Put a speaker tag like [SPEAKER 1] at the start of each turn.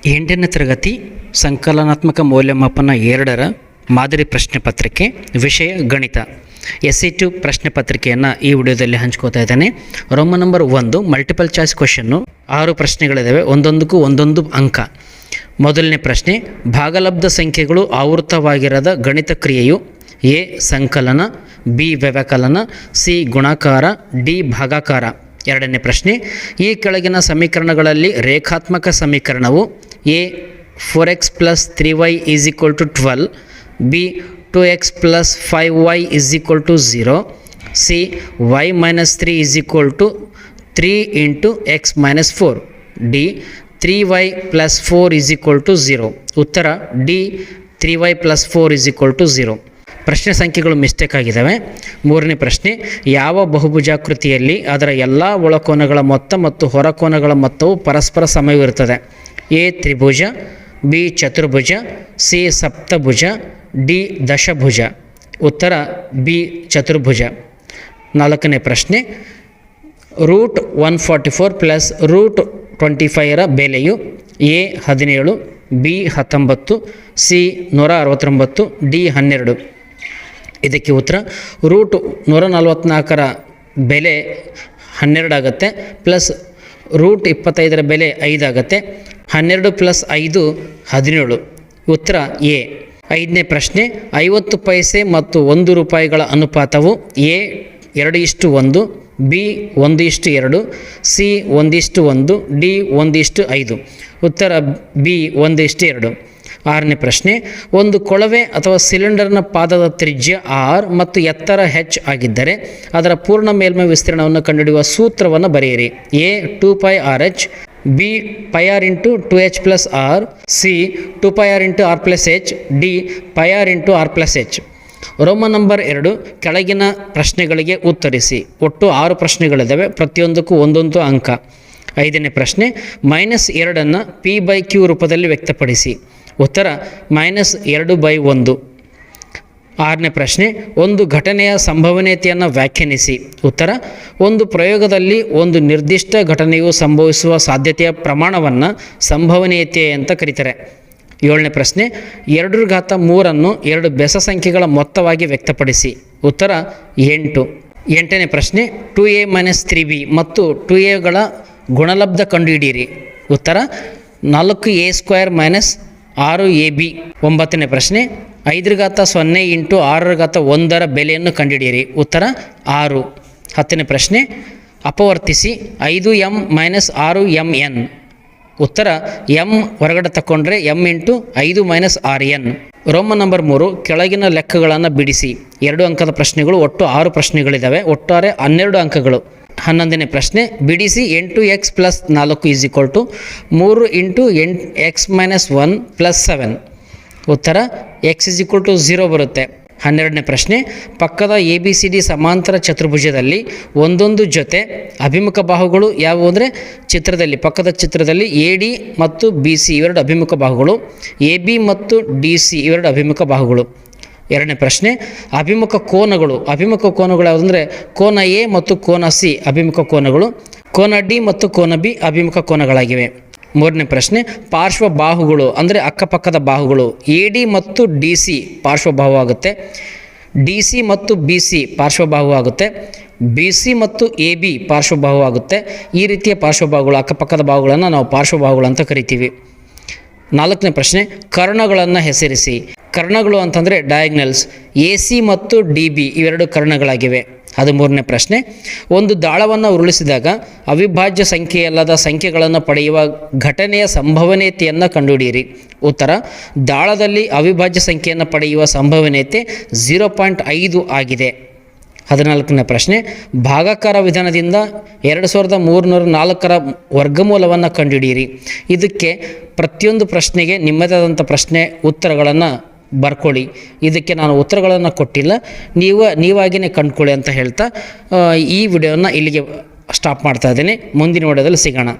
[SPEAKER 1] 8ನೇ ತರಗತಿ ಸಂಕಲನಾತ್ಮಕ ಮೌಲ್ಯಮಾಪನ 2ರ ಮಾದರಿ ಪ್ರಶ್ನೆ ಪತ್ರಿಕೆ ವಿಷಯ ಗಣಿತ SE2 ಪ್ರಶ್ನೆ ಪತ್ರಿಕೆಯನ್ನು ಈ ವಿಡಿಯೋದಲ್ಲಿ ಹಂಚ್ಕೋತಾ ಇದ್ದೇನೆ. ರೋಮನ್ ನಂಬರ್ 1 ಮಲ್ಟಿಪಲ್ ಚಾಯ್ಸ್ ಕ್ವೆಶ್ಚನ್ನು 6 ಪ್ರಶ್ನೆಗಳಿದ್ದಾವೆ, ಒಂದೊಂದಕ್ಕೂ ಒಂದೊಂದು ಅಂಕ. ಮೊದಲನೇ ಪ್ರಶ್ನೆ, ಭಾಗಲಬ್ಧ ಸಂಖ್ಯೆಗಳು ಆವೃತವಾಗಿರದ ಗಣಿತ ಕ್ರಿಯೆಯು ಎ ಸಂಕಲನ, ಬಿ ವ್ಯವಕಲನ, ಸಿ ಗುಣಾಕಾರ, ಡಿ ಭಾಗಾಕಾರ. ಎರಡನೇ ಪ್ರಶ್ನೆ, ಈ ಕೆಳಗಿನ ಸಮೀಕರಣಗಳಲ್ಲಿ ರೇಖಾತ್ಮಕ ಸಮೀಕರಣವು A 4x + 3y = 12, B 2x + 5y = 0, C y - 3 = 3 × x - 4, D 3y + 4 = 0. ಉತ್ತರ ಡಿ 3y + 4 = 0. ಪ್ರಶ್ನೆ ಸಂಖ್ಯೆಗಳು ಮಿಸ್ಟೇಕ್ ಆಗಿದ್ದಾವೆ. ಮೂರನೇ ಪ್ರಶ್ನೆ, ಯಾವ ಬಹುಭುಜಾಕೃತಿಯಲ್ಲಿ ಅದರ ಎಲ್ಲ ಒಳಕೋನಗಳ ಮೊತ್ತ ಮತ್ತು ಹೊರಕೋನಗಳ ಮೊತ್ತವು ಪರಸ್ಪರ ಸಮವಿರುತ್ತದೆ? ಎ ತ್ರಿಭುಜ, ಬಿ ಚತುರ್ಭುಜ, ಸಿ ಸಪ್ತಭುಜ, ಡಿ ದಶಭುಜ. ಉತ್ತರ ಬಿ ಚತುರ್ಭುಜ. ನಾಲ್ಕನೇ ಪ್ರಶ್ನೆ, √144 + √25ರ ಬೆಲೆಯು ಎ 17, ಬಿ 19, ಸಿ 169, ಡಿ 12. ಇದಕ್ಕೆ ಉತ್ತರ √144ರ ಬೆಲೆ 12 ಆಗುತ್ತೆ, ಪ್ಲಸ್ √25ರ ಬೆಲೆ 5 ಆಗುತ್ತೆ. 12 + 5 17. ಉತ್ತರ ಎ. ಐದನೇ ಪ್ರಶ್ನೆ, 50 ಪೈಸೆ ಮತ್ತು 1 ರೂಪಾಯಿಗಳ ಅನುಪಾತವು ಎ 2:1, ಬಿ 1:2, ಸಿ 1:1, ಡಿ 1:5. ಉತ್ತರ ಬಿ 1:2. ಆರನೇ ಪ್ರಶ್ನೆ, ಒಂದು ಕೊಳವೆ ಅಥವಾ ಸಿಲಿಂಡರ್ನ ಪಾದದ ತ್ರಿಜ್ಯ r ಮತ್ತು ಎತ್ತರ h ಆಗಿದ್ದರೆ ಅದರ ಪೂರ್ಣ ಮೇಲ್ಮೈ ವಿಸ್ತೀರ್ಣವನ್ನು ಕಂಡುಹಿಡಿಯುವ ಸೂತ್ರವನ್ನು ಬರೆಯಿರಿ. A 2πrh, B πr × 2h + r, C 2πr × r + h, D πr × r + h. Roman number 2 ಕೆಳಗಿನ ಪ್ರಶ್ನೆಗಳಿಗೆ ಉತ್ತರಿಸಿ. ಒಟ್ಟು 6 ಪ್ರಶ್ನೆಗಳಿದ್ದಾವೆ, ಪ್ರತಿಯೊಂದಕ್ಕೂ ಒಂದೊಂದು ಅಂಕ. ಐದನೇ ಪ್ರಶ್ನೆ, -2 p/q ರೂಪದಲ್ಲಿ ವ್ಯಕ್ತಪಡಿಸಿ. ಉತ್ತರ -2/1. ಆರನೇ ಪ್ರಶ್ನೆ, ಒಂದು ಘಟನೆಯ ಸಂಭವನೀಯತೆಯನ್ನು ವ್ಯಾಖ್ಯಾನಿಸಿ. ಉತ್ತರ, ಒಂದು ಪ್ರಯೋಗದಲ್ಲಿ ಒಂದು ನಿರ್ದಿಷ್ಟ ಘಟನೆಯು ಸಂಭವಿಸುವ ಸಾಧ್ಯತೆಯ ಪ್ರಮಾಣವನ್ನು ಸಂಭವನೀಯತೆ ಅಂತ ಕರೀತಾರೆ. ಏಳನೇ ಪ್ರಶ್ನೆ, 2⁻3 ಅನ್ನು 2 ಬೆಸ ಸಂಖ್ಯೆಗಳ ಮೊತ್ತವಾಗಿ ವ್ಯಕ್ತಪಡಿಸಿ. ಉತ್ತರ 8. ಎಂಟನೇ ಪ್ರಶ್ನೆ, 2a - 3b ಮತ್ತು 2aಗಳ ಗುಣಲಬ್ಧ ಕಂಡುಹಿಡಿಯಿರಿ. ಉತ್ತರ 4a² - 6ab. ಒಂಬತ್ತನೇ ಪ್ರಶ್ನೆ, 5⁻0 × 6⁻1ರ ಬೆಲೆಯನ್ನು ಕಂಡುಹಿಡಿಯಿರಿ. ಉತ್ತರ 6. ಹತ್ತನೇ ಪ್ರಶ್ನೆ, ಅಪವರ್ತಿಸಿ 5m - 6mn. ಉತ್ತರ m ಹೊರಗಡೆ ತಗೊಂಡ್ರೆ m × 5 - 6n. ರೋಮನ್ ನಂಬರ್ 3 ಕೆಳಗಿನ ಲೆಕ್ಕಗಳನ್ನು ಬಿಡಿಸಿ. 2 ಅಂಕದ ಪ್ರಶ್ನೆಗಳು, ಒಟ್ಟು 6 ಪ್ರಶ್ನೆಗಳಿದ್ದಾವೆ, ಒಟ್ಟಾರೆ 12 ಅಂಕಗಳು. 11ನೇ ಪ್ರಶ್ನೆ, ಬಿಡಿಸಿ 8x + 4 = 3 × x - 1 + 7. ಉತ್ತರ x = 0 ಬರುತ್ತೆ. 12ನೇ ಪ್ರಶ್ನೆ, ಪಕ್ಕದ ABCD ಸಮಾಂತರ ಚತುರ್ಭುಜದಲ್ಲಿ ಒಂದೊಂದು ಜೊತೆ ಅಭಿಮುಖ ಬಾಹುಗಳು ಯಾವುವು ಅಂದರೆ ಪಕ್ಕದ ಚಿತ್ರದಲ್ಲಿ AD ಮತ್ತು BC ಇವೆರಡು ಅಭಿಮುಖ ಬಾಹುಗಳು, AB ಮತ್ತು DC ಇವೆರಡು ಅಭಿಮುಖ ಬಾಹುಗಳು. ಎರಡನೇ ಪ್ರಶ್ನೆ, ಅಭಿಮುಖ ಕೋನಗಳು ಯಾವುದಂದರೆ ಕೋನ ಎ ಮತ್ತು ಕೋನ ಸಿ ಅಭಿಮುಖ ಕೋನಗಳು, ಕೋನ ಡಿ ಮತ್ತು ಕೋನ ಬಿ ಅಭಿಮುಖ ಕೋನಗಳಾಗಿವೆ. ಮೂರನೇ ಪ್ರಶ್ನೆ, ಪಾರ್ಶ್ವ ಬಾಹುಗಳು ಅಂದರೆ ಅಕ್ಕಪಕ್ಕದ ಬಾಹುಗಳು. AD ಮತ್ತು DC ಪಾರ್ಶ್ವಬಾಹು ಆಗುತ್ತೆ, DC ಮತ್ತು BC ಪಾರ್ಶ್ವಬಾಹು ಆಗುತ್ತೆ, BC ಮತ್ತು AB ಪಾರ್ಶ್ವಬಾಹು ಆಗುತ್ತೆ. ಈ ರೀತಿಯ ಪಾರ್ಶ್ವಬಾಹುಗಳು, ಅಕ್ಕಪಕ್ಕದ ಬಾಹುಗಳನ್ನು ನಾವು ಪಾರ್ಶ್ವಬಾಹುಗಳು ಅಂತ ಕರಿತೀವಿ. ನಾಲ್ಕನೇ ಪ್ರಶ್ನೆ, ಕರ್ಣಗಳನ್ನು ಹೆಸರಿಸಿ. ಕರ್ಣಗಳು ಅಂತಂದರೆ ಡಯಾಗ್ನಲ್ಸ್. AC ಮತ್ತು DB ಇವೆರಡು ಕರ್ಣಗಳಾಗಿವೆ. 13ನೇ ಪ್ರಶ್ನೆ, ಒಂದು ದಾಳವನ್ನು ಉರುಳಿಸಿದಾಗ ಅವಿಭಾಜ್ಯ ಸಂಖ್ಯೆಯಲ್ಲದ ಸಂಖ್ಯೆಗಳನ್ನು ಪಡೆಯುವ ಘಟನೆಯ ಸಂಭವನೀಯತೆಯನ್ನು ಕಂಡುಹಿಡಿಯಿರಿ. ಉತ್ತರ, ದಾಳದಲ್ಲಿ ಅವಿಭಾಜ್ಯ ಸಂಖ್ಯೆಯನ್ನು ಪಡೆಯುವ ಸಂಭವನೀಯತೆ 0.5 ಆಗಿದೆ. 14ನೇ ಪ್ರಶ್ನೆ, ಭಾಗಾಕಾರ ವಿಧಾನದಿಂದ 2304ರ ವರ್ಗಮೂಲವನ್ನು ಕಂಡುಹಿಡಿಯಿರಿ. ಇದಕ್ಕೆ ಪ್ರತಿಯೊಂದು ಪ್ರಶ್ನೆಗೆ ನಿಮ್ಮದೇ ಆದಂಥ ಪ್ರಶ್ನೆ ಉತ್ತರಗಳನ್ನು ಬರ್ಕೊಳ್ಳಿ. ಇದಕ್ಕೆ ನಾನು ಉತ್ತರಗಳನ್ನು ಕೊಟ್ಟಿಲ್ಲ, ನೀವಾಗಿಯೇ ಕಂಡುಕೊಳ್ಳಿ ಅಂತ ಹೇಳ್ತಾ ಈ ವಿಡಿಯೋನ ಇಲ್ಲಿಗೆ ಸ್ಟಾಪ್ ಮಾಡ್ತಾ ಇದ್ದೀನಿ. ಮುಂದಿನ ವಿಡಿಯೋದಲ್ಲಿ ಸಿಗೋಣ.